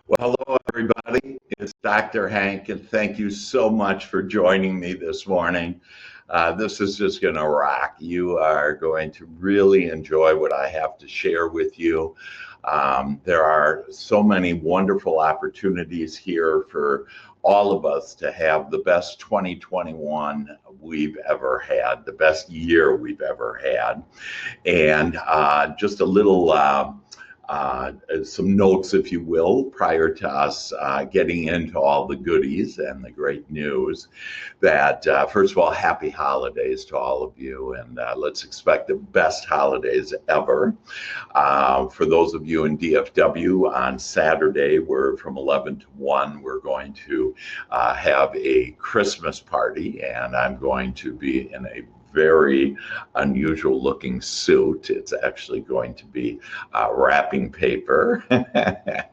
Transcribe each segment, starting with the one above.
Well, hello, everybody. It's Dr. Hank, and thank you so much for joining me this morning. This is just going to rock. You are going to really enjoy what I have to share with you. There are so many wonderful opportunities here for all of us to have the best 2021 we've ever had, the best year we've ever had. And just a little some notes, if you will, prior to us getting into all the goodies and the great news. That first of all, happy holidays to all of you, and let's expect the best holidays ever. For those of you in DFW, on Saturday, we're from 11 to 1. We're going to have a Christmas party, and I'm going to be in a very unusual looking suit. It's actually going to be wrapping paper that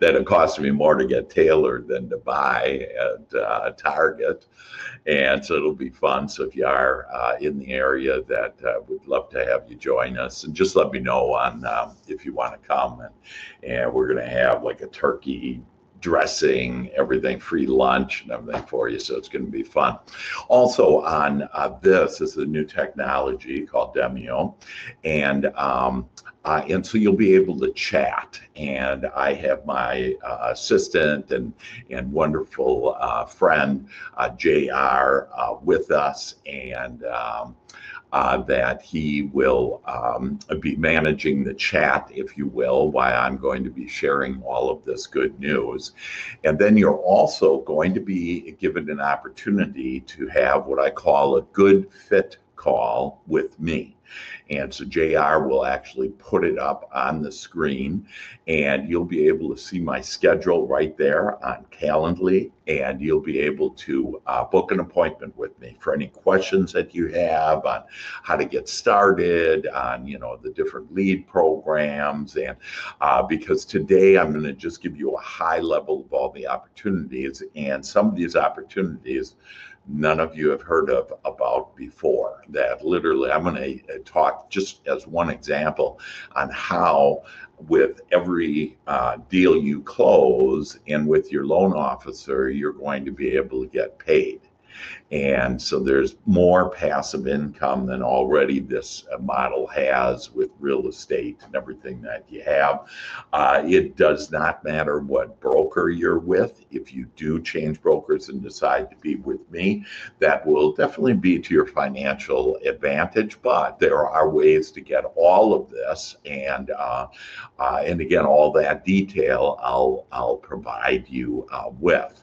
it cost me more to get tailored than to buy at Target. And so it'll be fun. So if you are in the area, that we'd love to have you join us, and just let me know on if you want to come. And we're going to have like a turkey dressing, everything, free lunch and everything for you. So it's going to be fun. Also on this is a new technology called Demio. And so you'll be able to chat. And I have my assistant and wonderful friend, JR, with us. And that he will be managing the chat, if you will, while I'm going to be sharing all of this good news. And then you're also going to be given an opportunity to have what I call a good fit call with me. And so JR will actually put it up on the screen, and you'll be able to see my schedule right there on Calendly, and you'll be able to book an appointment with me for any questions that you have on how to get started, on the different lead programs. And because today I'm going to just give you a high level of all the opportunities, and some of these opportunities none of you have heard of about before. That literally, I'm going to talk just as one example on how with every deal you close and with your loan officer, you're going to be able to get paid. And so there's more passive income than already this model has with real estate and everything that you have. It does not matter what broker you're with. If you do change brokers and decide to be with me, that will definitely be to your financial advantage. But there are ways to get all of this, and again, all that detail I'll provide you with.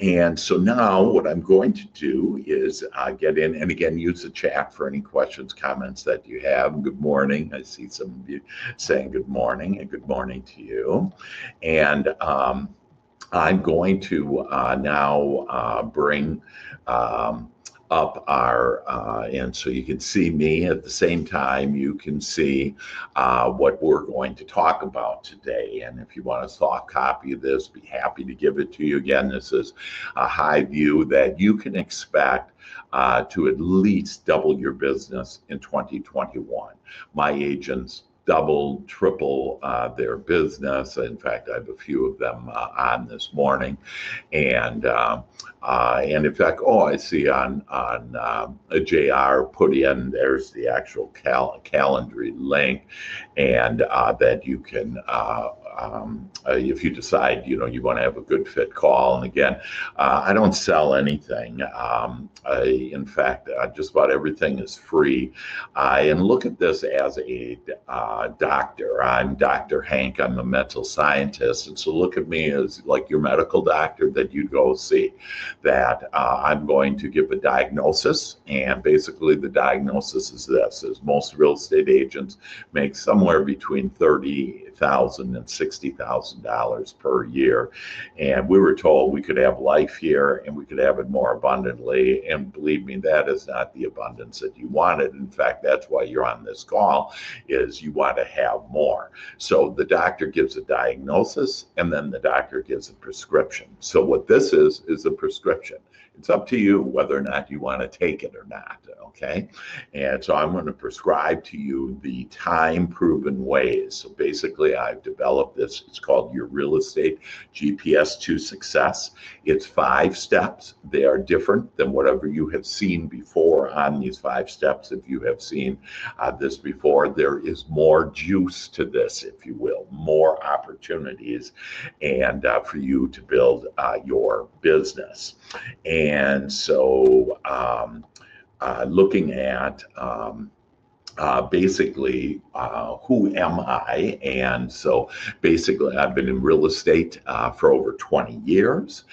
And so now what I'm going to do is get in and again use the chat for any questions, comments that you have. Good morning. I see some of you saying good morning, and good morning to you. And I'm going to now bring up our, and so you can see me at the same time, you can see what we're going to talk about today. And if you want a soft copy of this, be happy to give it to you. Again, this is a high view that you can expect to at least double your business in 2021. My agents double, triple their business. In fact, I have a few of them on this morning, and in fact, I see on a JR put in, there's the actual Calendly link, and that you can, if you decide you want to have a good fit call. And again, I don't sell anything. In fact, just about everything is free. And look at this as a doctor. I'm Dr. Hank. I'm a mental scientist. And so look at me as like your medical doctor that you'd go see. That I'm going to give a diagnosis. And basically the diagnosis is this, is most real estate agents make somewhere between $30,000 and $60,000 per year. And we were told we could have life here and we could have it more abundantly. And believe me, that is not the abundance that you wanted. In fact, that's why you're on this call, is you want to have more. So the doctor gives a diagnosis, and then the doctor gives a prescription. So what this is a prescription. It's up to you whether or not you want to take it or not, okay? And so I'm going to prescribe to you the time-proven ways. So basically, I've developed this. It's called Your Real Estate GPS to Success. It's 5 steps. They are different than whatever you have seen before on these 5 steps. If you have seen this before, there is more juice to this, if you will, more opportunities and for you to build your business. And so looking at basically who am I? And so basically I've been in real estate for over 20 years.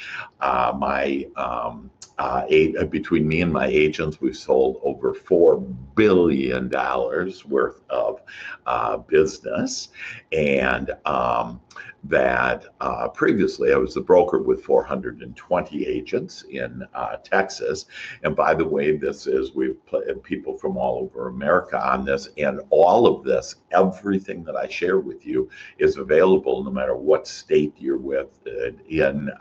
Between me and my agents, we've sold over $4 billion worth of business. And that previously I was the broker with 420 agents in Texas. And by the way, we've had people from all over America on this, and all of this, everything that I share with you is available no matter what state you're with in,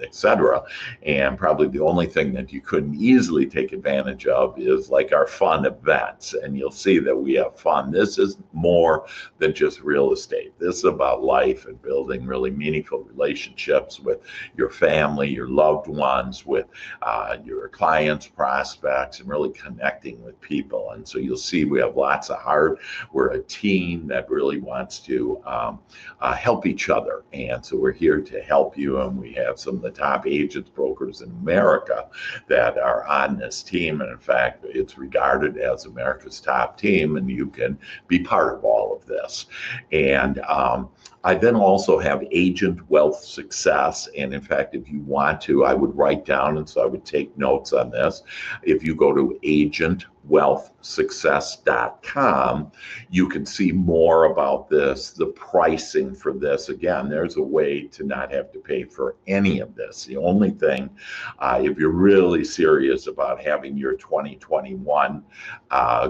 etc. And probably the only thing that you couldn't easily take advantage of is like our fun events. And you'll see that we have fun. This is more than just real estate. This is about life and building really meaningful relationships with your family, your loved ones, with your clients, prospects, and really connecting with people. And so you'll see we have lots of heart. We're a team that really wants to help each other. And so we're here to help you. And we have some of the top agents, brokers in America that are on this team. And in fact, it's regarded as America's top team, and you can be part of all of this. And I then also have Agent Wealth Success. And in fact, if you want to, I would write down, and so I would take notes on this. If you go to agentwealthsuccess.com, you can see more about this, the pricing for this. Again, there's a way to not have to pay for any of this. The only thing, if you're really serious about having your 2021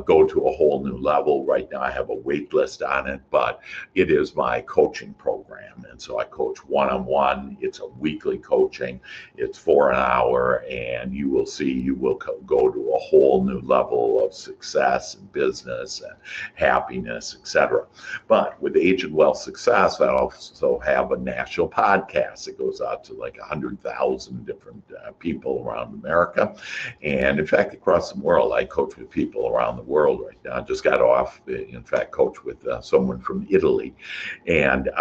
go to a whole new level, right now I have a wait list on it, but it is my coaching program. And so I coach one-on-one. It's a weekly coaching. It's for an hour, and you will see you will go to a whole new level of success and business and happiness, etc. But with Agent Wealth Success, I also have a national podcast that goes out to like 100,000 different people around America. And in fact, across the world, I coach with people around the world right now. I just got off, in fact, coach with someone from Italy. And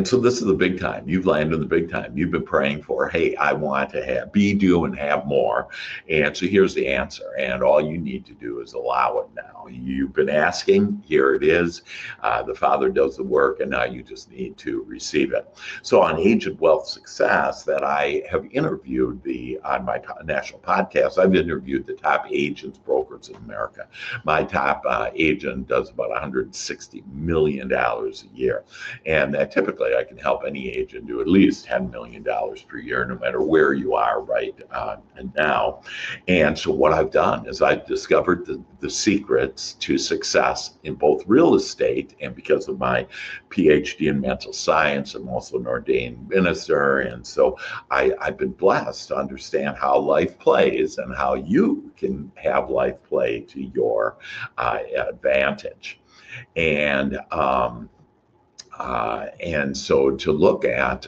so this is the big time. You've landed in the big time. You've been praying for, hey, I want to be, do, and have more. And so here's the answer. And all you need to do is allow it now. You've been asking. Here it is. The Father does the work, and now you just need to receive it. So on Agent Wealth Success that I have interviewed on my national podcast, I've interviewed the top agents, brokers in America. My top agent does about $160 million a year. And that typically I can help any agent do at least $10 million per year, no matter where you are right now. And so what I've done is I've discovered the secrets to success in both real estate, and because of my PhD in mental science, I'm also an ordained minister. And so I've been blessed to understand how life plays and how you can have life play to your advantage. And so to look at,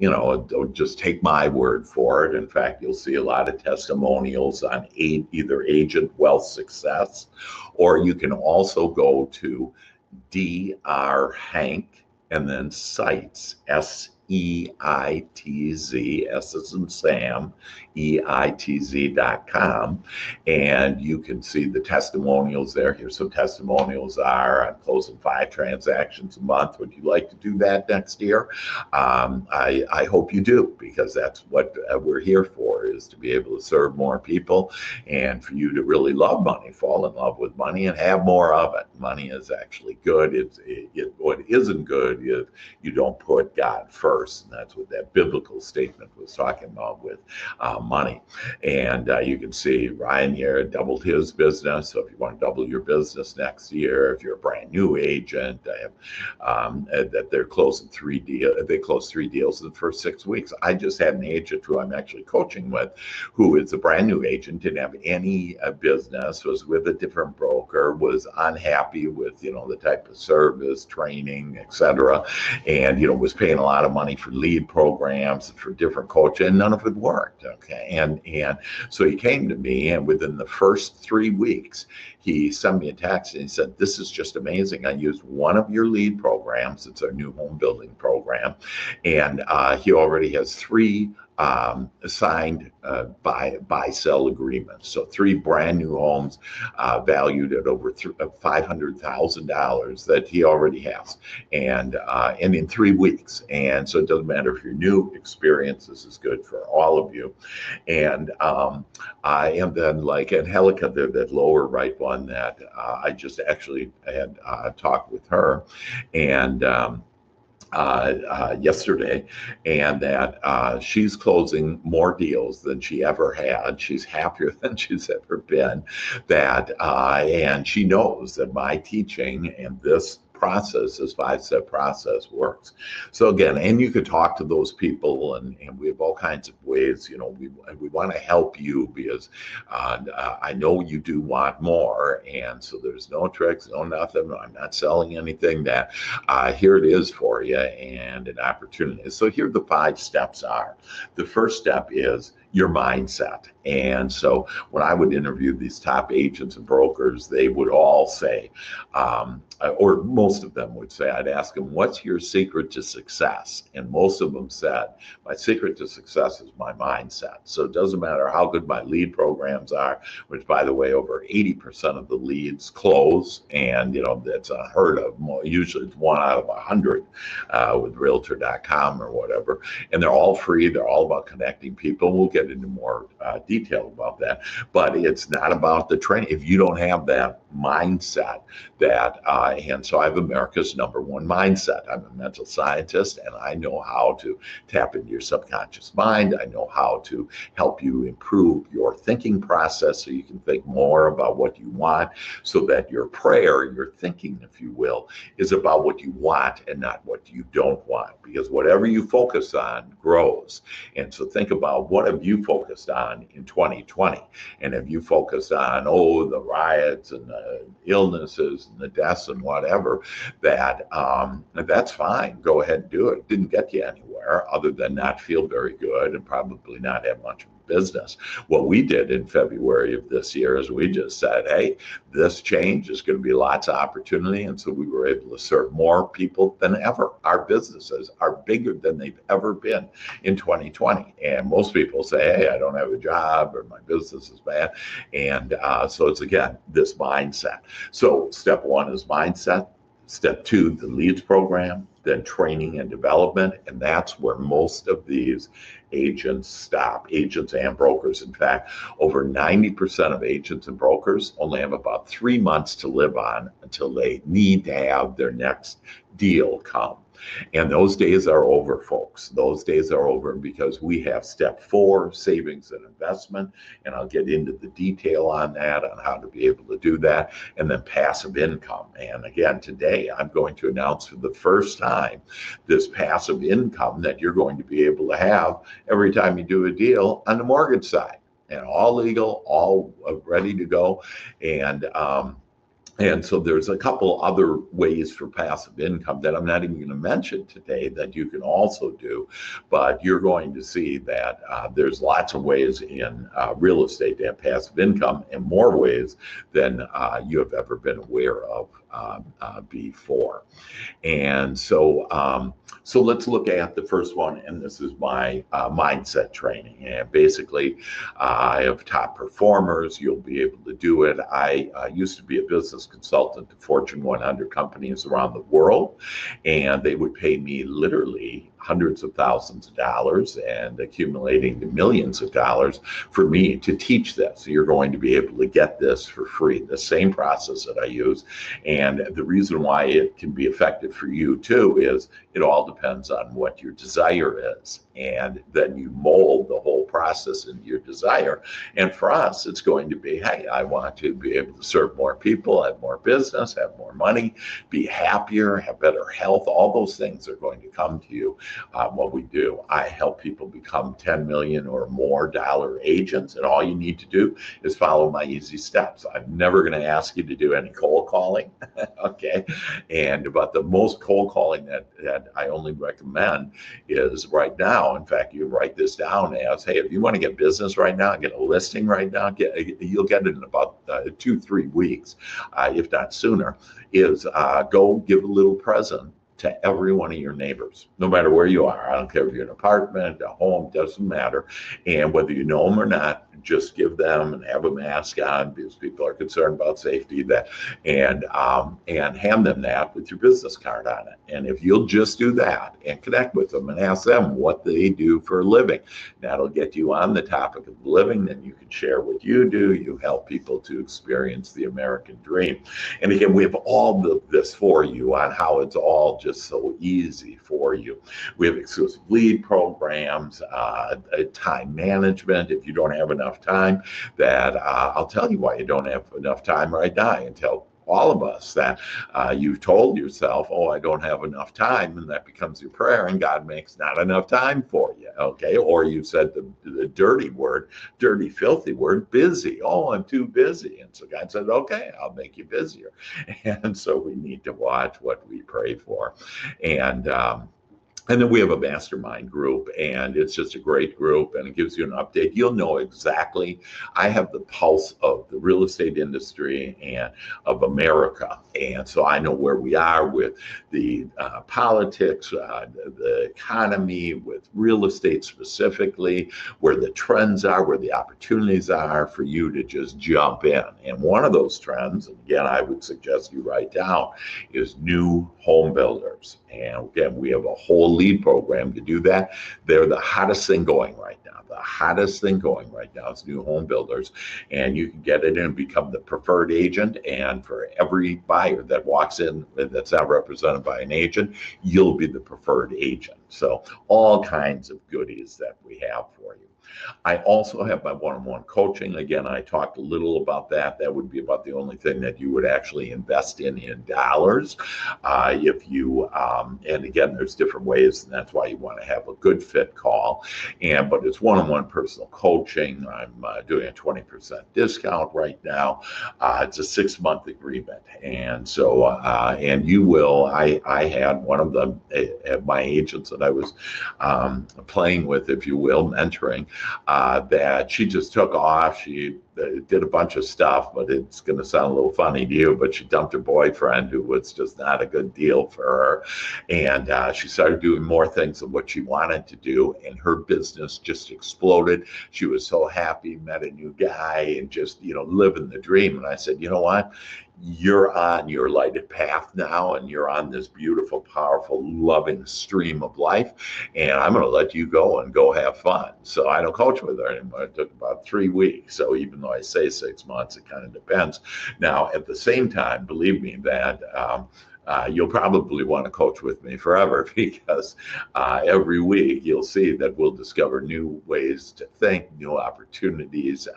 don't just take my word for it. In fact, you'll see a lot of testimonials on either Agent Wealth Success, or you can also go to Dr. Hank and then Seitz, SEITZ, S as in Sam, EITZ.com. And you can see the testimonials there. Here's some testimonials I'm closing 5 transactions a month. Would you like to do that next year? I hope you do, because that's what we're here for, is to be able to serve more people and for you to really love money, fall in love with money, and have more of it. Money is actually good. What isn't good is you don't put God first. person. That's what that biblical statement was talking about with money. And you can see Ryan here doubled his business. So if you want to double your business next year, if you're a brand new agent, that they're closing three deals. They closed 3 deals in the first 6 weeks. I just had an agent who I'm actually coaching with, who is a brand new agent, didn't have any business, was with a different broker, was unhappy with the type of service, training, etc., and was paying a lot of money for lead programs for different coaches, and none of it worked. Okay, and so he came to me, and within the first 3 weeks, he sent me a text and he said, "This is just amazing. I used one of your lead programs. It's our new home building program, and he already has 3 signed buy-sell agreements. So 3 brand new homes valued at over $500,000 that he already has, and in 3 weeks. And so it doesn't matter if you're new, experience. This is good for all of you. And then like Angelica, that lower right one that I just actually had talked with her, and yesterday, and that she's closing more deals than she ever had. She's happier than she's ever been. And she knows that my teaching and this 5-step process works. So again, and you could talk to those people, and we have all kinds of ways. We want to help you because I know you do want more, and so there's no tricks, no nothing. I'm not selling anything. That here it is for you, and an opportunity. So here the 5 steps are. The first step is your mindset. And so when I would interview these top agents and brokers, they would all say, or most of them would say, I'd ask them, what's your secret to success? And most of them said, my secret to success is my mindset. So it doesn't matter how good my lead programs are, which by the way, over 80% of the leads close, and that's unheard of. Usually it's 1 out of 100 with Realtor.com or whatever. And they're all free. They're all about connecting people. We'll get into more detail about that, but it's not about the training if you don't have that mindset. And so I have America's #1 mindset. I'm a mental scientist, and I know how to tap into your subconscious mind. I know how to help you improve your thinking process so you can think more about what you want, so that your prayer, your thinking, if you will, is about what you want and not what you don't want, because whatever you focus on grows. And so think about, what have you focused on in 2020? And have you focused on, the riots and the illnesses and the deaths and whatever, that's fine. Go ahead and do it. Didn't get you anywhere other than not feel very good and probably not have much business. What we did in February of this year is we just said, hey, this change is going to be lots of opportunity. And so we were able to serve more people than ever. Our businesses are bigger than they've ever been in 2020. And most people say, hey, I don't have a job, or my business is bad. And so it's, again, this mindset. So step 1 is mindset. Step 2, the leads program, then training and development. And that's where most of these agents stop, agents and brokers. In fact, over 90% of agents and brokers only have about 3 months to live on until they need to have their next deal come. And those days are over, folks. Those days are over, because we have step 4, savings and investment. And I'll get into the detail on that, on how to be able to do that. And then passive income. And again, today I'm going to announce for the first time this passive income that you're going to be able to have every time you do a deal on the mortgage side. And all legal, all ready to go. And so there's a couple other ways for passive income that I'm not even going to mention today that you can also do, but you're going to see that there's lots of ways in real estate to have passive income, and more ways than you have ever been aware of before. And so let's look at the first one, and this is my mindset training. And basically, I have top performers. You'll be able to do it. I used to be a business consultant to Fortune 100 companies around the world, and they would pay me literally hundreds of thousands of dollars and accumulating to millions of dollars for me to teach this. You're going to be able to get this for free, the same process that I use. And the reason why it can be effective for you too is it all depends on what your desire is. And then you mold the whole process into your desire. And for us, it's going to be, hey, I want to be able to serve more people, have more business, have more money, be happier, have better health. All those things are going to come to you. What we do, I help people become 10 million or more dollar agents. And all you need to do is follow my easy steps. I'm never going to ask you to do any cold calling. Okay. But the most cold calling that I only recommend is right now. In fact, you write this down as, hey, if you want to get business right now, get a listing right now, you'll get it in about 2-3 weeks, if not sooner, is go give a little present to every one of your neighbors, no matter where you are. I don't care if you're in an apartment, a home, doesn't matter. And whether you know them or not, just give them and have a mask on because people are concerned about safety, and hand them that with your business card on it. And if you'll just do that and connect with them and ask them what they do for a living, that'll get you on the topic of living. Then you can share what you do. You help people to experience the American dream. And again, we have all this for you on how it's all just so easy for you. We have exclusive lead programs, time management. If you don't have enough time, that I'll tell you why you don't have enough time right now, and tell all of us that you've told yourself, oh, I don't have enough time, and that becomes your prayer, and God makes not enough time for you, okay? Or you said the dirty, filthy word, busy. Oh, I'm too busy. And so God said, okay, I'll make you busier. And so we need to watch what we pray for. And then we have a mastermind group, and it's just a great group, and it gives you an update. You'll know exactly. I have the pulse of the real estate industry and of America, and so I know where we are with the politics, the economy, with real estate specifically, where the trends are, where the opportunities are for you to just jump in. And one of those trends, and again, I would suggest you write down, is new home builders. And again, we have a whole lead program to do that. They're the hottest thing going right now. The hottest thing going right now is new home builders. And you can get it in and become the preferred agent. And for every buyer that walks in that's not represented by an agent, you'll be the preferred agent. So all kinds of goodies that we have for you. I also have my one-on-one coaching. Again, I talked a little about that. That would be about the only thing that you would actually invest in dollars. And again, there's different ways, and that's why you want to have a good fit call. But it's one-on-one personal coaching. I'm doing a 20% discount right now. It's a 6-month agreement. And so, and you will, I had one of them, my agents that I was playing with, if you will, mentoring, that she just took off. She did a bunch of stuff, but it's going to sound a little funny to you, but she dumped her boyfriend, who was just not a good deal for her. And she started doing more things than what she wanted to do, and her business just exploded. She was so happy, met a new guy, and just, living the dream. And I said, you know what? You're on your lighted path now, and you're on this beautiful, powerful, loving stream of life, and I'm going to let you go and go have fun. So I don't coach with her anymore. It took about 3 weeks. So even though I say 6 months, it kind of depends. Now, at the same time, believe me that you'll probably want to coach with me forever, because every week you'll see that we'll discover new ways to think, new opportunities.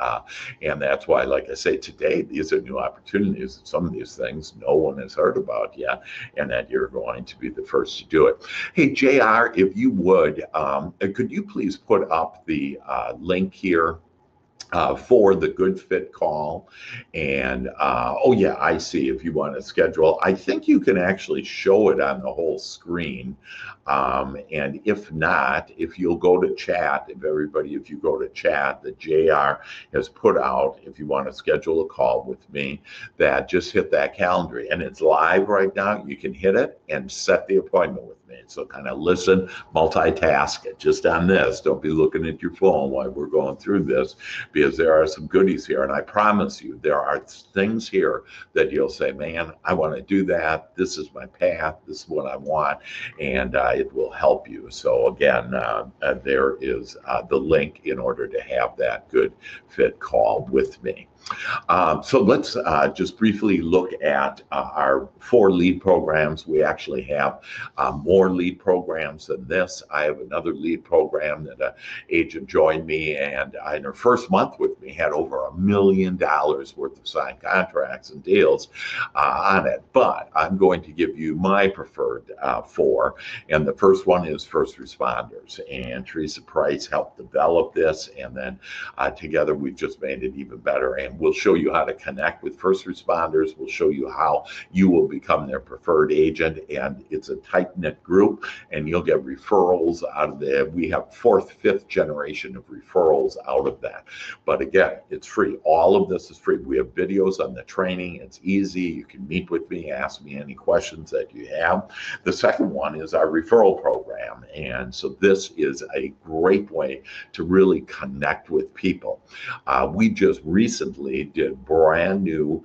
And that's why, like I say, today, these are new opportunities. Some of these things no one has heard about yet, and that you're going to be the first to do it. Hey, JR, if you would, could you please put up the link here for the good fit call? And oh yeah, I see. If you want to schedule, I think you can actually show it on the whole screen. And if not, if you'll go to chat, if you go to chat, that JR has put out, if you want to schedule a call with me, that just hit that calendar, and it's live right now. You can hit it and set the appointment with me. So kind of listen, multitask it just on this. Don't be looking at your phone while we're going through this, because is there are some goodies here, and I promise you there are things here that you'll say, man, I want to do that. This is my path. This is what I want, and it will help you. So again, there is the link in order to have that good fit call with me. So let's just briefly look at our 4 lead programs. We actually have more lead programs than this. I have another lead program that an agent joined me, and in her first month with me had over $1 million worth of signed contracts and deals on it. But I'm going to give you my preferred 4, and the first one is first responders. And Teresa Price helped develop this, and then together we've just made it even better. And we'll show you how to connect with first responders. We'll show you how you will become their preferred agent, and it's a tight-knit group, and you'll get referrals out of it. We have 4th, 5th generation of referrals out of that. But again, it's free. All of this is free. We have videos on the training. It's easy. You can meet with me, ask me any questions that you have. The second one is our referral program, and so this is a great way to really connect with people. We just recently did brand new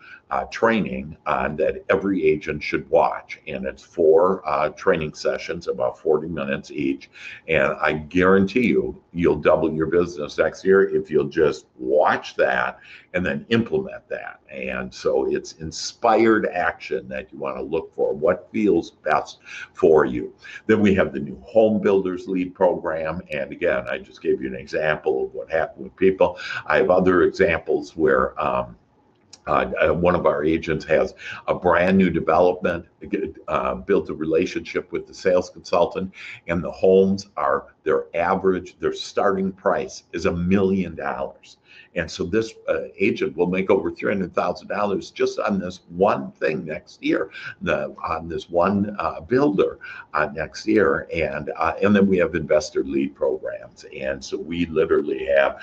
training that every agent should watch, and it's 4 training sessions, about 40 minutes each, and I guarantee you'll double your business next year if you'll just watch that and then implement that. And so it's inspired action that you want to look for, what feels best for you. Then we have the new home builders lead program, and again, I just gave you an example of what happened with people. I have other examples where one of our agents has a brand new development, built a relationship with the sales consultant, and the homes are their starting price is $1 million. And so this agent will make over $300,000 just on this one thing next year, on this one builder next year. And then we have investor lead programs. And so we literally have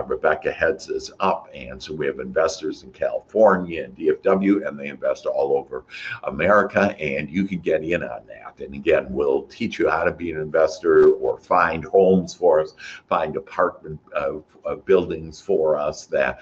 Rebecca heads this up. And so we have investors in California and DFW, and they invest all over America. And you can get in on that. And again, we'll teach you how to be an investor or find homes for us, find apartment buildings for us, that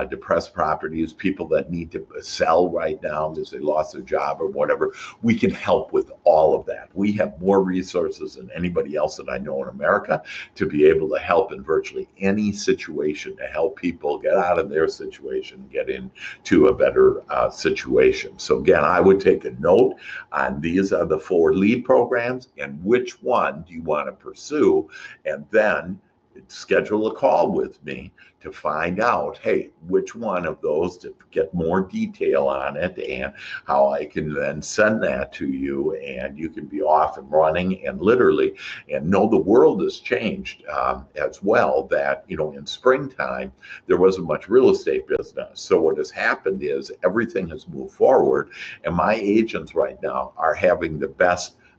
depressed properties, people that need to sell right now because they lost their job or whatever. We can help with all of that. We have more resources than anybody else that I know in America to be able to help in virtually any situation, to help people get out of their situation, get into a better situation. So again, I would take a note on these are the 4 lead programs and which one do you want to pursue, and then schedule a call with me to find out, hey, which one of those, to get more detail on it and how I can then send that to you, and you can be off and running and literally, and know the world has changed as well, that, in springtime, there wasn't much real estate business. So what has happened is everything has moved forward, and my agents right now are having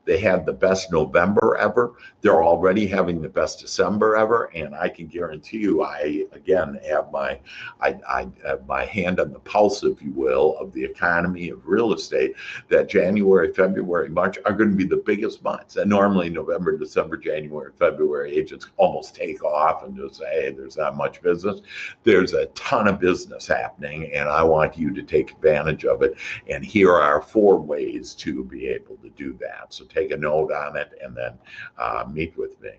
they had the best November ever. They're already having the best December ever, and I can guarantee you, I again have my hand on the pulse, if you will, of the economy of real estate. That January, February, March are going to be the biggest months. And normally November, December, January, February, agents almost take off and just say, hey, there's not much business. There's a ton of business happening, and I want you to take advantage of it. And here are 4 ways to be able to do that. So take a note on it and then meet with me.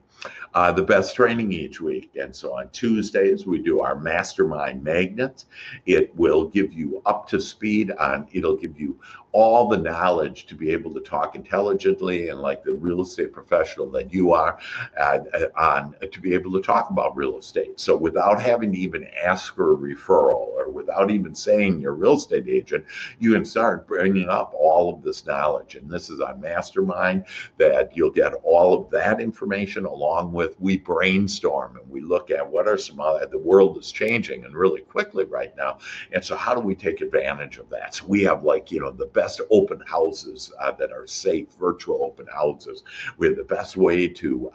The best training each week. And so on Tuesdays, we do our mastermind magnets. It will give you up to speed it'll give you all the knowledge to be able to talk intelligently and like the real estate professional that you are, to be able to talk about real estate. So without having to even ask for a referral or without even saying you're a real estate agent, you can start bringing up all of this knowledge. And this is our mastermind that you'll get all of that information along with, we brainstorm and we look at what are some other, the world is changing and really quickly right now. And so how do we take advantage of that? So we have the best open houses that are safe, virtual open houses. We have the best way to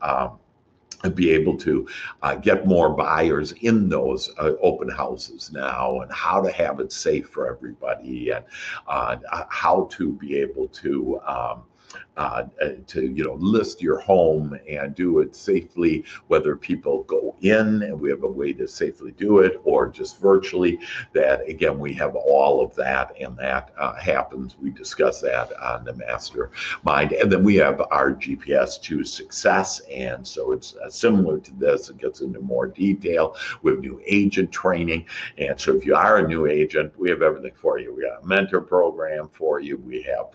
be able to get more buyers in those open houses now, and how to have it safe for everybody, and how to be able to list your home and do it safely, whether people go in and we have a way to safely do it or just virtually. That again, we have all of that, and that happens. We discuss that on the mastermind, and then we have our GPS to success, and so it's similar to this. It gets into more detail. We have new agent training, and so if you are a new agent, we have everything for you. We got a mentor program for you. We have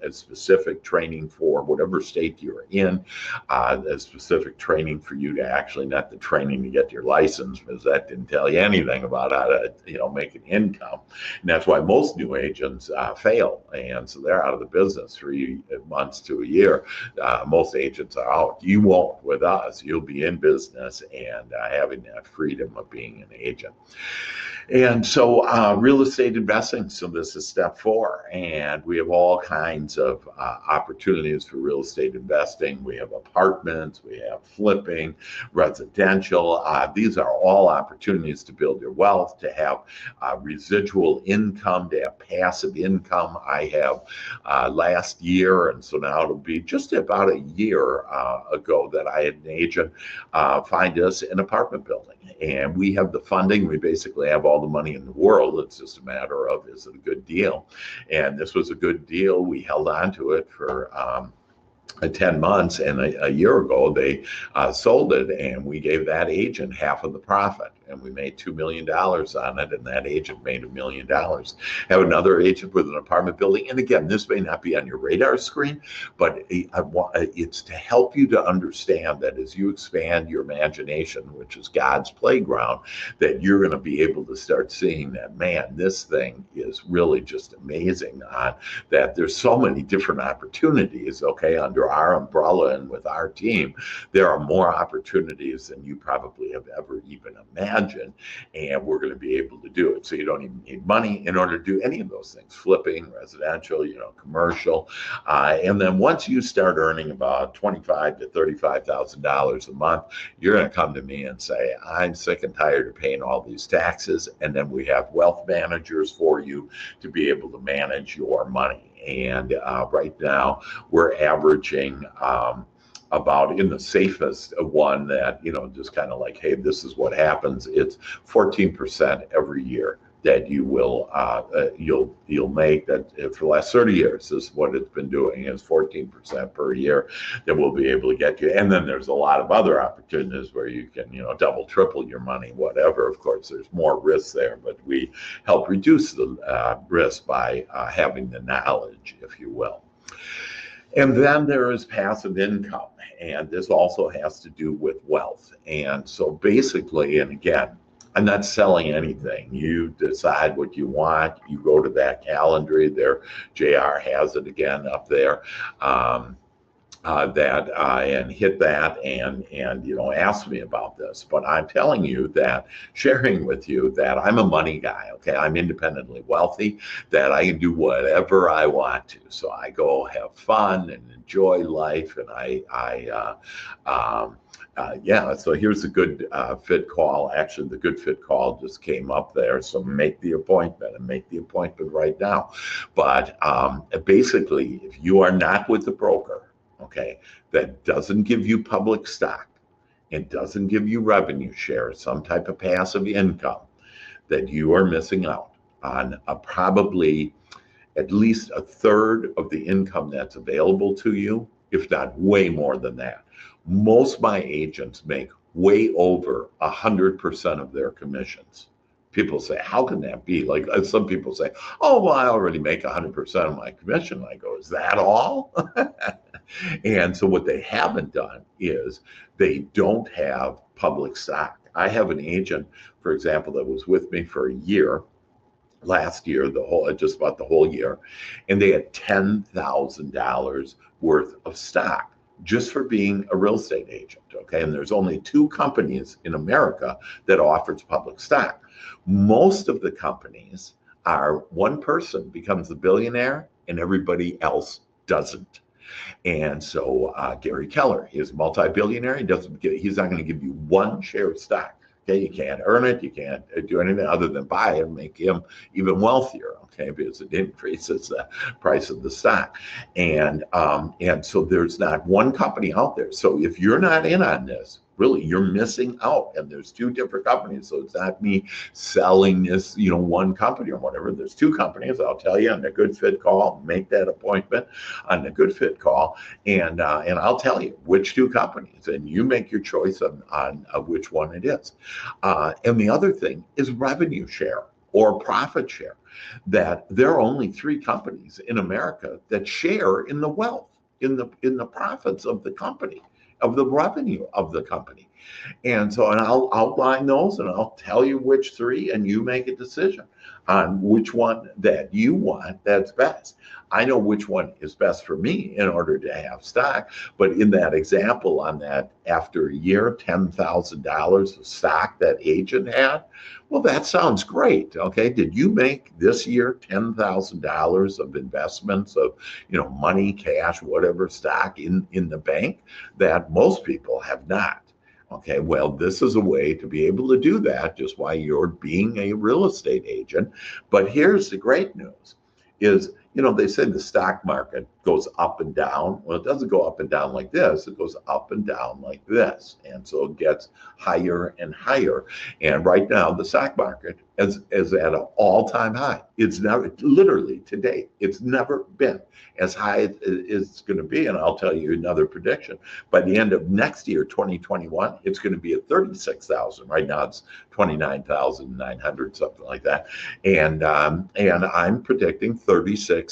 a specific training for whatever state you're in, a specific training for you to actually, not the training to get your license, because that didn't tell you anything about how to make an income. And that's why most new agents fail, and so they're out of the business 3 months to a year. Most agents are out. You won't with us. You'll be in business and having that freedom of being an agent. And so real estate investing, so this is step 4, and we have all kinds of opportunities for real estate investing. We have apartments, we have flipping, residential. These are all opportunities to build your wealth, to have residual income, to have passive income. I have last year, and so now it'll be just about a year ago that I had an agent find us an apartment building. And we have the funding. We basically have all the money in the world. It's just a matter of, is it a good deal? And this was a good deal. We held on to it for 10 months, and a year ago they sold it, and we gave that agent half of the profit, and we made $2 million on it, and that agent made $1 million. Have another agent with an apartment building, and again, this may not be on your radar screen, but it's to help you to understand that as you expand your imagination, which is God's playground, that you're going to be able to start seeing that, man, this thing is really just amazing, that there's so many different opportunities, okay, under our umbrella and with our team. There are more opportunities than you probably have ever even imagined, and we're going to be able to do it. So you don't even need money in order to do any of those things: flipping, residential, commercial. And then once you start earning about $25,000 to $35,000 a month, you're going to come to me and say, I'm sick and tired of paying all these taxes. And then we have wealth managers for you to be able to manage your money. And right now we're averaging about, in the safest one that, just kind of like, hey, this is what happens. It's 14% every year that you will you'll make. That for the last 30 years is what it's been doing, is 14% per year that we'll be able to get you. And then there's a lot of other opportunities where you can double, triple your money, whatever. Of course, there's more risk there, but we help reduce the risk by having the knowledge, if you will. And then there is passive income, and this also has to do with wealth. And so basically, and again, I'm not selling anything. You decide what you want. You go to that calendar there. JR has it again up there. And hit that and ask me about this. But I'm telling you that, sharing with you that I'm a money guy, okay? I'm independently wealthy, that I can do whatever I want to. So I go have fun and enjoy life, and so here's a good fit call. Actually, the good fit call just came up there. So make the appointment, and make the appointment right now. But basically, if you are not with the broker, okay, that doesn't give you public stock and doesn't give you revenue share, some type of passive income, that you are missing out on probably at least a third of the income that's available to you, if not way more than that. Most of my agents make way over 100% of their commissions. People say, how can that be? Like some people say, oh, well, I already make 100% of my commission. I go, is that all? And so what they haven't done is they don't have public stock. I have an agent, for example, that was with me for a year, last year, just about the whole year, and they had $10,000 worth of stock just for being a real estate agent, okay? And there's only 2 companies in America that offers public stock. Most of the companies are one person becomes a billionaire and everybody else doesn't. And so Gary Keller is multi-billionaire. He's not going to give you 1 share of stock. Okay, you can't earn it. You can't do anything other than buy it and make him even wealthier. Okay, because it increases the price of the stock, and so there's not one company out there. So if you're not in on this, really, you're missing out. And there's two different companies. So it's not me selling this, one company or whatever. There's two companies. I'll tell you on the Good Fit call. Make that appointment on the Good Fit call, and I'll tell you which two companies, and you make your choice on which one it is. And the other thing is revenue share or profit share. That there are only three companies in America that share in the wealth, in the profits of the company, of the revenue of the company. And so, and I'll outline those and I'll tell you which three, and you make a decision on which one that you want that's best. I know which one is best for me in order to have stock, but in that example on that, after a year, $10,000 of stock that agent had, well, that sounds great. Okay. Did you make this year $10,000 of investments of, money, cash, whatever stock in the bank? That most people have not. Okay, well, this is a way to be able to do that just while you're being a real estate agent. But here's the great news is, they say the stock market goes up and down. Well, it doesn't go up and down like this. It goes up and down like this. And so it gets higher and higher. And right now, the stock market is at an all-time high. It's never, literally today, it's never been as high as it's going to be. And I'll tell you another prediction. By the end of next year, 2021, it's going to be at 36,000. Right now, it's 29,900, something like that. And I'm predicting 36,000.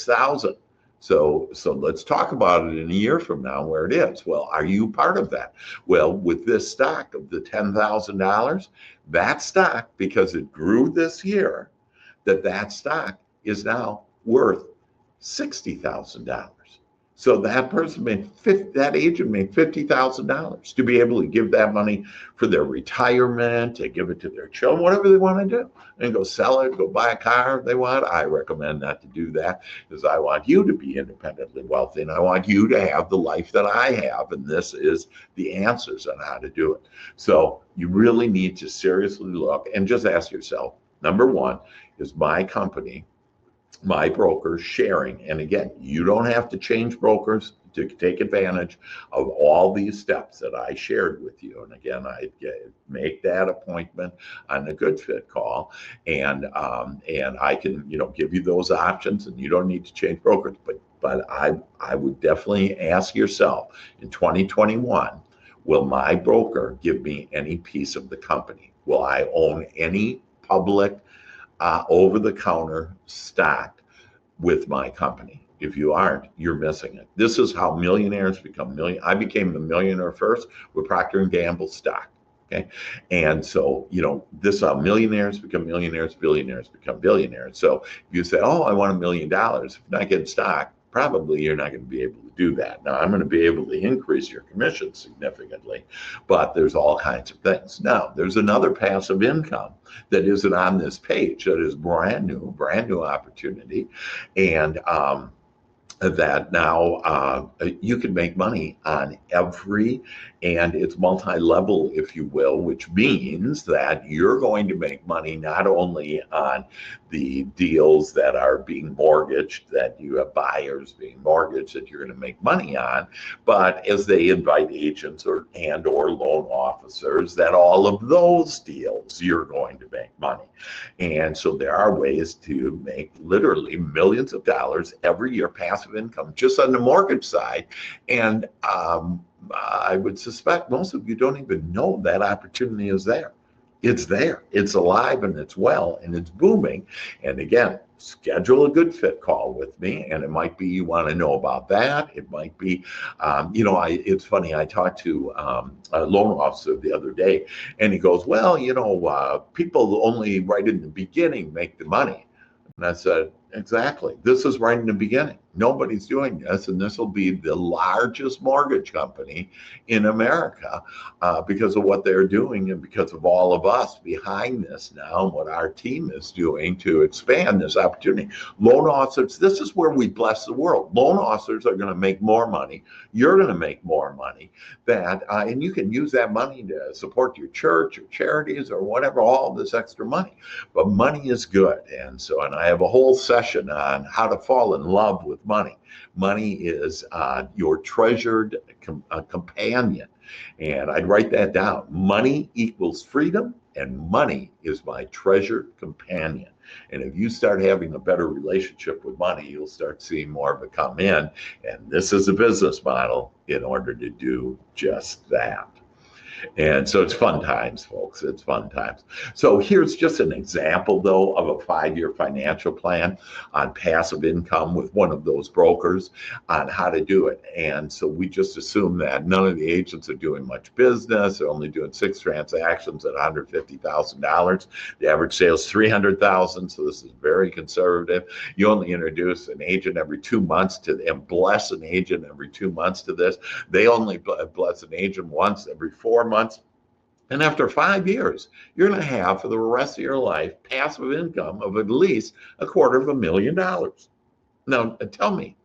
So let's talk about it in a year from now where it is. Well, are you part of that? Well, with this stock of the $10,000, that stock, because it grew this year, that stock is now worth $60,000. So that person that agent made $50,000 to be able to give that money for their retirement, to give it to their children, whatever they want to do, and go sell it, go buy a car if they want. I recommend not to do that because I want you to be independently wealthy and I want you to have the life that I have. And this is the answers on how to do it. So you really need to seriously look and just ask yourself, number one, is my company, my broker sharing? And again, you don't have to change brokers to take advantage of all these steps that I shared with you. And again, I make that appointment on the Good Fit call, and I can give you those options, and you don't need to change brokers. But I would definitely ask yourself in 2021, will my broker give me any piece of the company? Will I own any public over-the-counter stock with my company? If you aren't, you're missing it. This is how millionaires become millionaires. I became the millionaire first with Procter & Gamble stock. Okay. And so, this is how millionaires become millionaires, billionaires become billionaires. So if you say, oh, I want $1 million, if you're not getting stock, probably you're not going to be able to do that. Now, I'm going to be able to increase your commission significantly, but there's all kinds of things. Now, there's another passive income that isn't on this page that is brand new opportunity. And that now you can make money on every, and it's multi-level, if you will, which means that you're going to make money not only on the deals that are being mortgaged, that you have buyers being mortgaged that you're going to make money on, but as they invite agents or loan officers, that all of those deals you're going to make money. And so there are ways to make literally millions of dollars every year, passive income, just on the mortgage side. And I would suspect most of you don't even know that opportunity is there. It's there, it's alive, and it's well, and it's booming. And again, schedule a Good Fit call with me, and it might be you want to know about that. It might be, it's funny, I talked to a loan officer the other day, and he goes, well, people only right in the beginning make the money. And I said, Exactly. This is right in the beginning. Nobody's doing this, and this will be the largest mortgage company in America because of what they're doing and because of all of us behind this now and what our team is doing to expand this opportunity. Loan officers, this is where we bless the world. Loan officers are going to make more money. You're going to make more money. And you can use that money to support your church or charities or whatever, all this extra money. But money is good. And I have a whole session on how to fall in love with money. Money is your treasured companion. And I'd write that down. Money equals freedom, and money is my treasured companion. And if you start having a better relationship with money, you'll start seeing more of it come in. And this is a business model in order to do just that. And so it's fun times, folks. It's fun times. So here's just an example, though, of a 5-year financial plan on passive income with one of those brokers on how to do it. And so we just assume that none of the agents are doing much business. They're only doing 6 transactions at $150,000. The average sale is $300,000. So this is very conservative. You only introduce an agent every 2 months and bless an agent every 2 months to this. They only bless an agent once every 4 months. And after 5 years, you're going to have for the rest of your life passive income of at least $250,000. Now, tell me,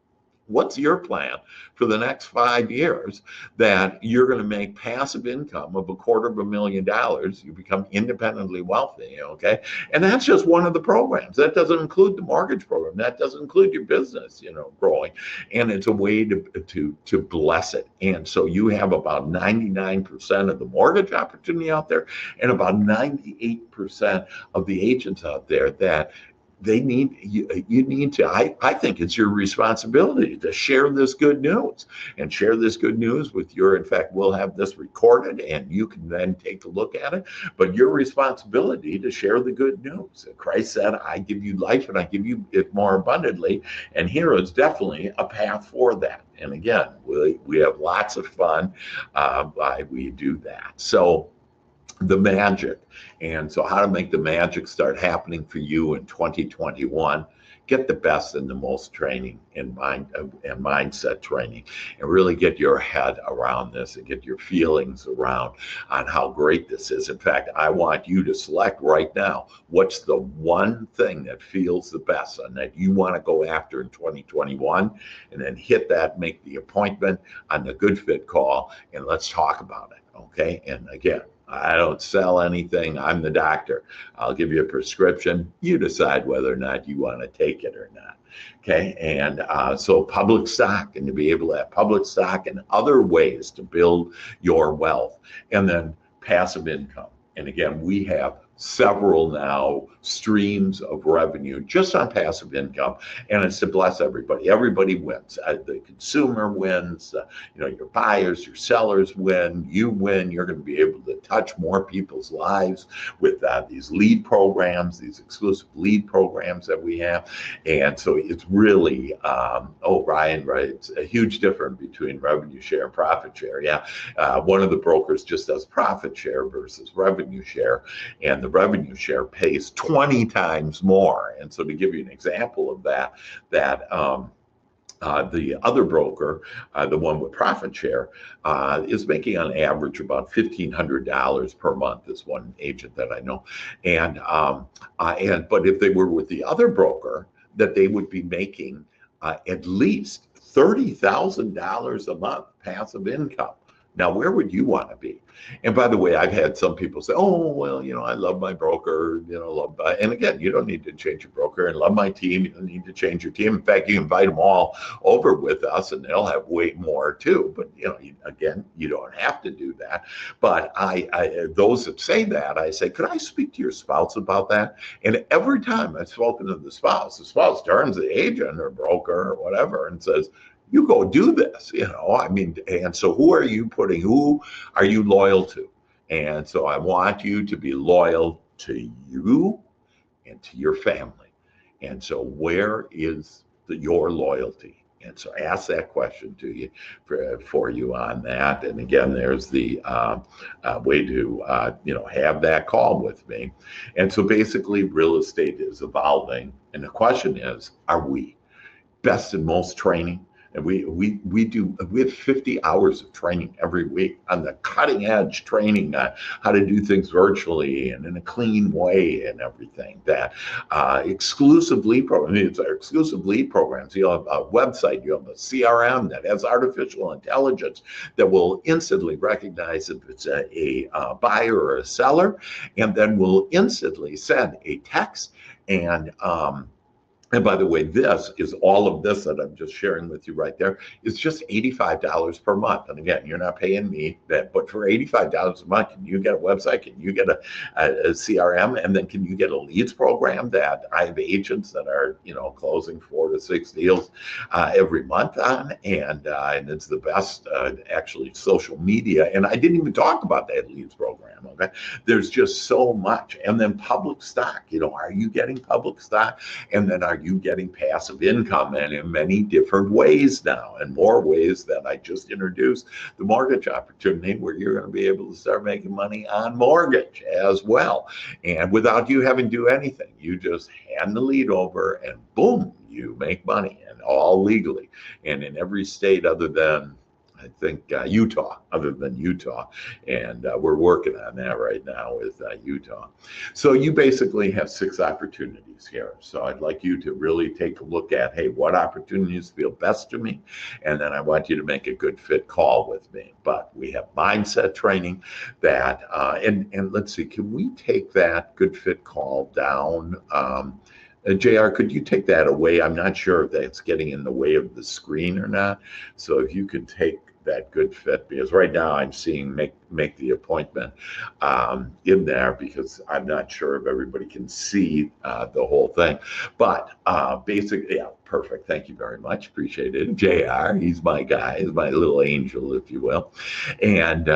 what's your plan for the next 5 years that you're going to make passive income of $250,000? You become independently wealthy, okay? And that's just one of the programs. That doesn't include the mortgage program. That doesn't include your business, growing. And it's a way to bless it. And so you have about 99% of the mortgage opportunity out there, and about 98% of the agents out there that they need you need to I think it's your responsibility to share this good news and share this good news with in fact, we'll have this recorded and you can then take a look at it, but your responsibility to share the good news. Christ said, I give you life and I give you it more abundantly, and here is definitely a path for that. And again, we have lots of fun while we do that. So the magic. And so how to make the magic start happening for you in 2021, get the best and the most training and mindset training, and really get your head around this and get your feelings around on how great this is. In fact, I want you to select right now, what's the one thing that feels the best and that you want to go after in 2021, and then hit that, make the appointment on the Good Fit call, and let's talk about it, okay? And again, I don't sell anything. I'm the doctor. I'll give you a prescription. You decide whether or not you want to take it or not. Okay. And so public stock, and to be able to have public stock and other ways to build your wealth, and then passive income. And again, we have several now streams of revenue just on passive income, and it's to bless everybody. Everybody wins. The consumer wins. Your buyers, your sellers win. You win. You're going to be able to touch more people's lives with these lead programs, these exclusive lead programs that we have. And so it's really, Ryan, right? It's a huge difference between revenue share and profit share. Yeah, one of the brokers just does profit share versus revenue share, and the revenue share pays 20 times more. And so to give you an example of that the other broker, the one with profit share, is making on average about $1,500 per month. This one agent that I know, but if they were with the other broker, that they would be making at least $30,000 a month passive income. Now, where would you want to be? And by the way, I've had some people say, oh, well, I love my broker, and again, you don't need to change your broker, and love my team. You don't need to change your team. In fact, you invite them all over with us and they'll have way more too. But, again, you don't have to do that. But those that say that, I say, could I speak to your spouse about that? And every time I've spoken to the spouse turns to the agent or broker or whatever and says, you go do this, and so who are you loyal to? And so I want you to be loyal to you and to your family. And so where is your loyalty? And so ask that question to you for you on that. And again, there's the way to have that call with me. And so basically, real estate is evolving, and the question is, are we best and most training? And we have 50 hours of training every week on the cutting edge training on how to do things virtually and in a clean way and everything. That exclusive lead program, it's our exclusive lead programs. You have a website, you have a CRM that has artificial intelligence that will instantly recognize if it's a buyer or a seller, and then will instantly send a text and by the way, this is all of this that I'm just sharing with you right there. It's just $85 per month. And again, you're not paying me that, but for $85 a month, can you get a website? Can you get a CRM? And then can you get a leads program that I have agents that are, closing 4 to 6 deals every month on? And it's the best, actually, social media. And I didn't even talk about that leads program. Okay. There's just so much. And then public stock, are you getting public stock? And then are you getting passive income, and in many different ways now, and more ways that I just introduced the mortgage opportunity, where you're going to be able to start making money on mortgage as well, and without you having to do anything. You just hand the lead over and boom, you make money, and all legally, and in every state other than I think Utah, other than Utah. And we're working on that right now with Utah. So you basically have 6 opportunities here. So I'd like you to really take a look at, hey, what opportunities feel best to me? And then I want you to make a good fit call with me. But we have mindset training that, and let's see, can we take that good fit call down? JR, could you take that away? I'm not sure if that's getting in the way of the screen or not. So if you could take that good fit, because right now I'm seeing make the appointment in there, because I'm not sure if everybody can see the whole thing. But basically, yeah, perfect. Thank you very much. Appreciate it. JR, he's my guy, he's my little angel, if you will. And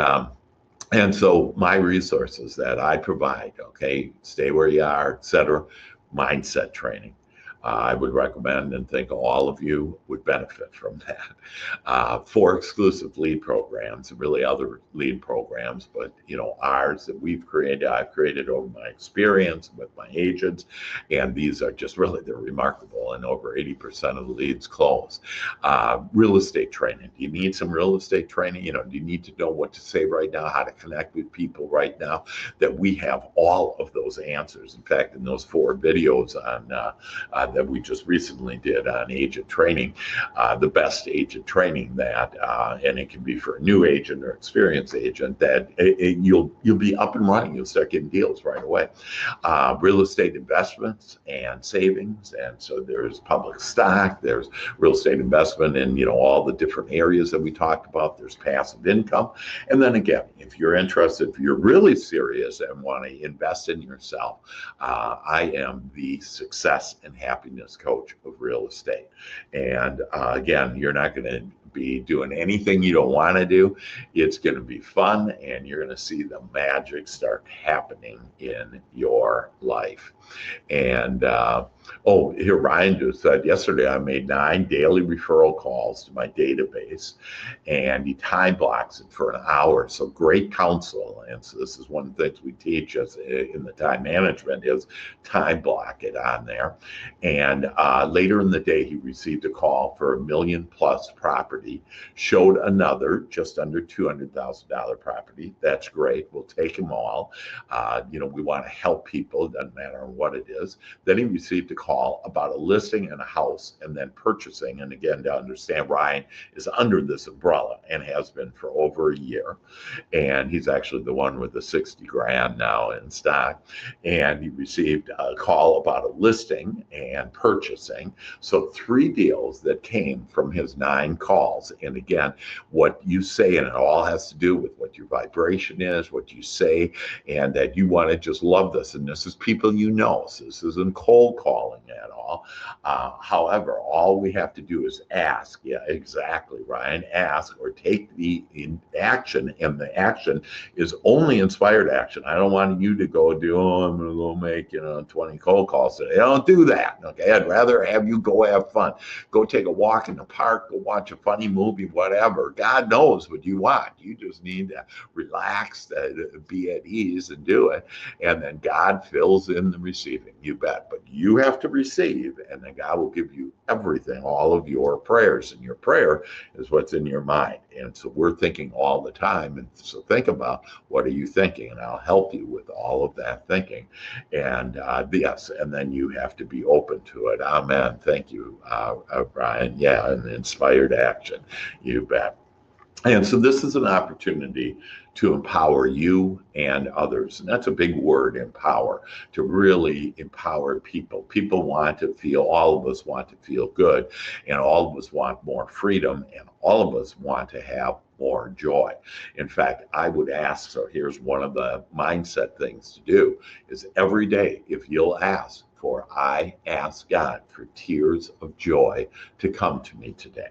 so my resources that I provide, okay, stay where you are, etc., mindset training. I would recommend and think all of you would benefit from that. 4 exclusive lead programs, and really other lead programs, but ours that I've created over my experience with my agents, and these are just really, they're remarkable, and over 80% of the leads close. Real estate training. Do you need some real estate training? Do you need to know what to say right now, how to connect with people right now? That we have all of those answers. In fact, in those 4 videos on that we just recently did on agent training, the best agent training that, and it can be for a new agent or experienced agent, that you'll be up and running. You'll start getting deals right away. Real estate investments and savings, and so there's public stock, there's real estate investment in all the different areas that we talked about. There's passive income, and then again, if you're interested, if you're really serious and want to invest in yourself, I am the success and happiness coach of real estate. And again, you're not going to be doing anything you don't want to do. It's going to be fun, and you're going to see the magic start happening in your life. And here Ryan just said, yesterday I made 9 daily referral calls to my database, and he time blocks it for an hour. So great counsel. And so this is one of the things we teach us in the time management, is time block it on there. And later in the day, he received a call for $1 million+ property, showed another just under $200,000 property. That's great. We'll take them all. We want to help people, doesn't matter what it is. Then he received a call about a listing and a house, and then purchasing. And again, to understand, Ryan is under this umbrella and has been for over a year. And he's actually the one with the 60 grand now in stock. And he received a call about a listing and purchasing. So 3 deals that came from his 9 calls. calls. And again, what you say, and it all has to do with what your vibration is, what you say, and that you want to just love this. And this is people you know. So this isn't cold calling at all. However, all we have to do is ask. Yeah, exactly, Ryan. Ask or take the action, and the action is only inspired action. I don't want you to go do, I'm going to go make 20 cold calls today. I don't do that. Okay, I'd rather have you go have fun. Go take a walk in the park. Go watch a funny movie. Whatever. God knows what you want. You just need to relax, be at ease, and do it. And then God fills in the receiving. You bet. But you have to receive, and then God will give you everything, all of your prayers. And your prayer is what's in your mind. And so we're thinking all the time. And so think about, what are you thinking? And I'll help you with all of that thinking. And yes, and then you have to be open to it. Amen. Thank you, Brian. Yeah, and inspired action. You bet. And so this is an opportunity to empower you and others. And that's a big word, empower, to really empower people. People want to feel, all of us want to feel good, and all of us want more freedom, and all of us want to have more joy. In fact, I would ask, so here's one of the mindset things to do, is every day, if you'll ask for, I ask God for tears of joy to come to me today.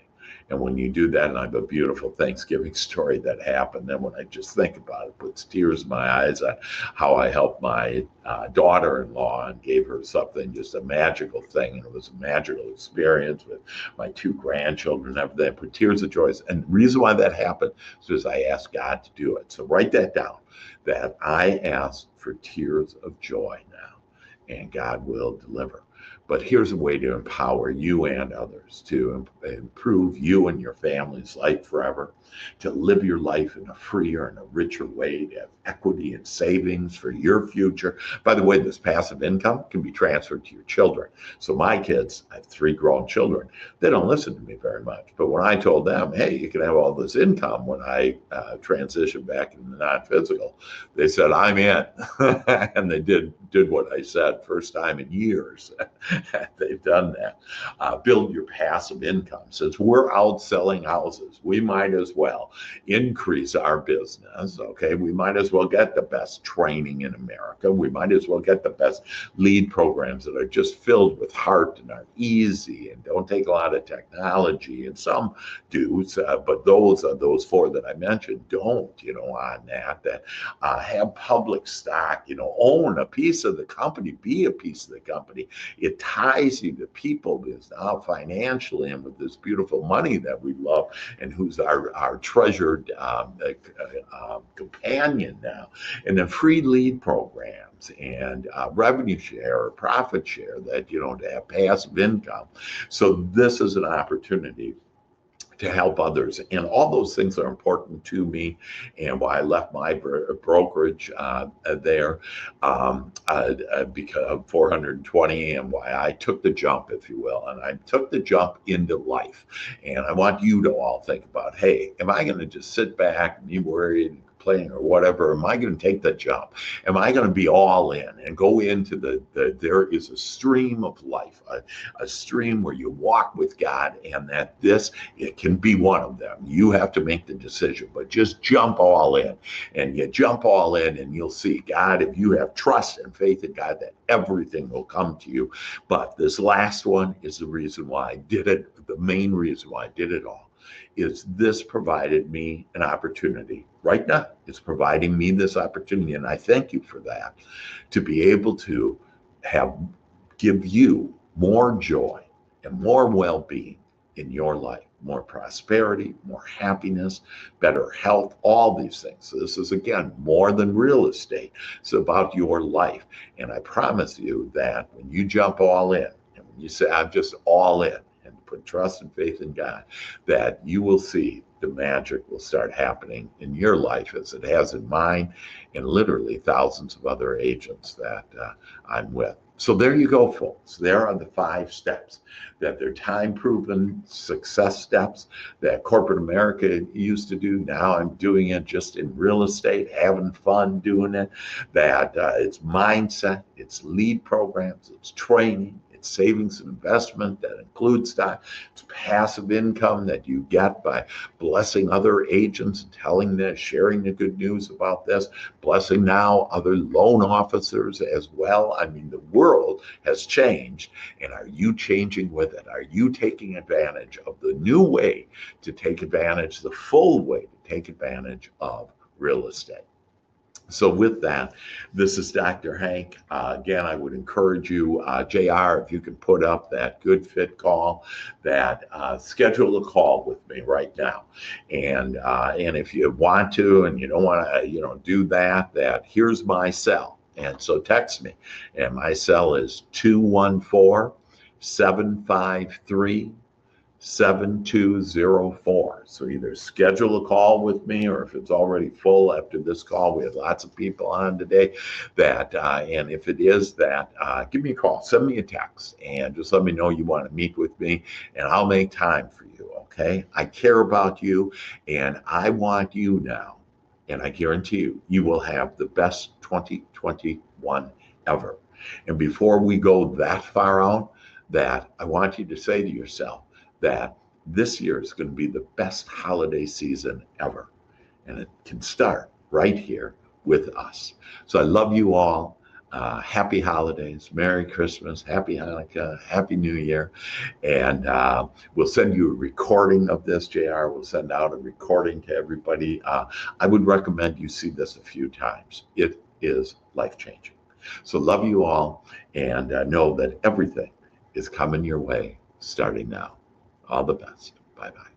And when you do that, and I have a beautiful Thanksgiving story that happened, then when I just think about it, puts tears in my eyes on how I helped my daughter-in-law and gave her something, just a magical thing. And it was a magical experience with my two grandchildren and everything. Put tears of joy. And the reason why that happened is because I asked God to do it. So write that down, that I ask for tears of joy now, and God will deliver. But here's a way to empower you and others, to improve you and your family's life forever, to live your life in a freer and a richer way, to have equity and savings for your future. By the way, this passive income can be transferred to your children. So my kids, I have 3 grown children, they don't listen to me very much. But when I told them, hey, you can have all this income when I transition back into non-physical, they said, I'm in. And they did what I said, first time in years. They've done that. Build your passive income. Since we're out selling houses, we might as well increase our business. Okay, we might as well get the best training in America. We might as well get the best lead programs that are just filled with heart and are easy and don't take a lot of technology. And some do, but those 4 that I mentioned don't. On that have public stock. Own a piece of the company. Be a piece of the company. It ties you to people because now financially, and with this beautiful money that we love, and who's our treasured companion now, and then free lead programs and revenue share or profit share that to have passive income. So this is an opportunity to help others. And all those things are important to me, and why I left my brokerage there because of 420, and why I took the jump, if you will. And I took the jump into life. And I want you to all think about, hey, am I going to just sit back and be worried, playing or whatever? Am I going to take the jump? Am I going to be all in and go into there is a stream of life, a stream where you walk with God, and that it can be one of them. You have to make the decision, but just jump all in. And you jump all in, and you'll see God, if you have trust and faith in God, that everything will come to you. But this last one is the reason why I did it. The main reason why I did it all is this provided me an opportunity right now. It's providing me this opportunity, and I thank you for that, to be able to give you more joy and more well-being in your life, more prosperity, more happiness, better health, all these things. So this is, again, more than real estate. It's about your life. And I promise you that when you jump all in, and when you say, I'm just all in, and put trust and faith in God, that you will see the magic will start happening in your life as it has in mine, and literally thousands of other agents that I'm with. So there you go, folks. There are the 5 steps, that they're time-proven success steps that corporate America used to do. Now I'm doing it just in real estate, having fun doing it. That it's mindset, it's lead programs, it's training, it's savings and investment that includes stock. It's passive income that you get by blessing other agents, telling them, sharing the good news about this, blessing now other loan officers as well. I mean, the world has changed, and are you changing with it? Are you taking advantage of the new way to take advantage, the full way to take advantage of real estate? So with that, this is Dr. Hank. Again, I would encourage you, JR, if you can put up that good fit call, that schedule a call with me right now. And if you want to, and you don't want to, do that, here's my cell. And so text me. And my cell is 214-753-7204. So either schedule a call with me, or if it's already full after this call, we have lots of people on today, and if it is that, give me a call, send me a text, and just let me know you want to meet with me, and I'll make time for you, okay? I care about you, and I want you now, and I guarantee you, you will have the best 2021 ever. And before we go that far out, that I want you to say to yourself, that this year is going to be the best holiday season ever. And it can start right here with us. So I love you all. Happy holidays, Merry Christmas, Happy Hanukkah, Happy New Year. And we'll send you a recording of this, JR. We'll send out a recording to everybody. I would recommend you see this a few times. It is life-changing. So love you all, and know that everything is coming your way starting now. All the best. Bye-bye.